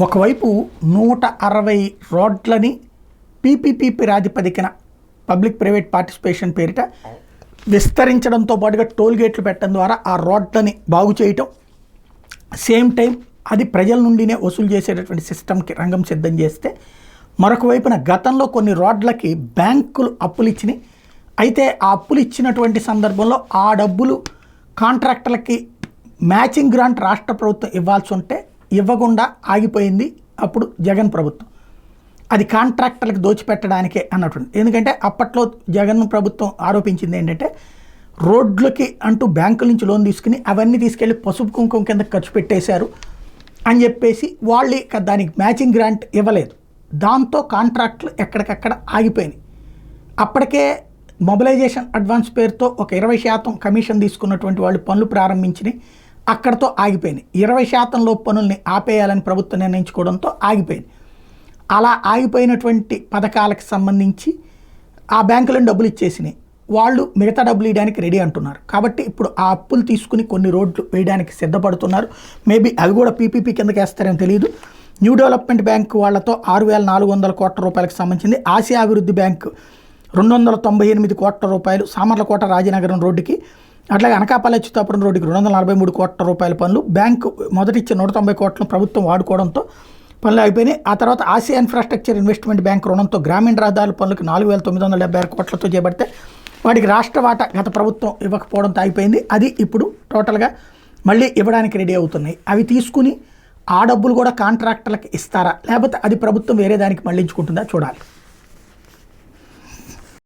ఒకవైపు 160 రోడ్లని పీపీపీ ప్రాతిపదికన public private participation పేరిట విస్తరించడంతో పాటుగా టోల్ గేట్లు పెట్టడం ద్వారా ఆ రోడ్లని బాగు చేయటం, సేమ్ టైం అది ప్రజల నుండినే వసూలు చేసేటటువంటి సిస్టమ్కి రంగం సిద్ధం చేస్తే, మరొక వైపున గతంలో కొన్ని రోడ్లకి బ్యాంకులు అప్పులు ఇచ్చినాయి. అయితే ఆ అప్పులు ఇచ్చినటువంటి సందర్భంలో ఆ డబ్బులు కాంట్రాక్టర్లకి మ్యాచింగ్ గ్రాంట్ రాష్ట్ర ప్రభుత్వం ఇవ్వాల్సి ఉంటే ఇవ్వకుండా ఆగిపోయింది అప్పుడు జగన్ ప్రభుత్వం. అది కాంట్రాక్టర్లకు దోచిపెట్టడానికే అన్నట్టు. ఎందుకంటే అప్పట్లో జగన్ ప్రభుత్వం ఆరోపించింది ఏంటంటే, రోడ్లకి అంటూ బ్యాంకుల నుంచి లోన్ తీసుకుని అవన్నీ తీసుకెళ్ళి పసుపు కుంకుమ కింద ఖర్చు పెట్టేశారు అని చెప్పేసి వాళ్ళు దానికి మ్యాచింగ్ గ్రాంట్ ఇవ్వలేదు. దాంతో కాంట్రాక్టులు ఎక్కడికక్కడ ఆగిపోయినాయి. అప్పటికే మొబిలైజేషన్ అడ్వాన్స్ పేరుతో ఒక 20% కమిషన్ తీసుకున్నటువంటి వాళ్ళు పనులు ప్రారంభించినాయి, అక్కడతో ఆగిపోయినాయి. 20% లోపు పనుల్ని ఆపేయాలని ప్రభుత్వం నిర్ణయించుకోవడంతో ఆగిపోయింది. అలా ఆగిపోయినటువంటి పథకాలకు సంబంధించి ఆ బ్యాంకులను డబ్బులు ఇచ్చేసినాయి, వాళ్ళు మిగతా డబ్బులు వేయడానికి రెడీ అంటున్నారు. కాబట్టి ఇప్పుడు ఆ అప్పులు తీసుకుని కొన్ని రోడ్లు వేయడానికి సిద్ధపడుతున్నారు. మేబీ అవి కూడా పీపీపీ కిందకి వేస్తారేమో తెలియదు. న్యూ డెవలప్మెంట్ బ్యాంక్ వాళ్ళతో 6,400 కోట్ల రూపాయలకు సంబంధించింది. ఆసియా అభివృద్ధి బ్యాంకు 298 కోట్ల రూపాయలు, సామర్లకోట రాజనగరం రోడ్డుకి, అట్లాగే అనకాపల్లి అచ్యుతాపురం రోడ్డుకి 243 కోట్ల రూపాయల పనులు. బ్యాంకు మొదటిచ్చే 190 కోట్లను ప్రభుత్వం వాడుకోవడంతో పనులు అయిపోయినాయి. ఆ తర్వాత ఆసియా ఇన్ఫ్రాస్ట్రక్చర్ ఇన్వెస్ట్మెంట్ బ్యాంక్ రుణంతో గ్రామీణ రహదారుల పనులకు 4,976 కోట్లతో చేపడితే వాటికి రాష్ట్ర వాటా గత ప్రభుత్వం ఇవ్వకపోవడంతో అయిపోయింది. అది ఇప్పుడు టోటల్గా మళ్ళీ ఇవ్వడానికి రెడీ అవుతున్నాయి. అవి తీసుకుని ఆ డబ్బులు కూడా కాంట్రాక్టర్లకు ఇస్తారా, లేకపోతే అది ప్రభుత్వం వేరే దానికి మళ్లించుకుంటుందా చూడాలి.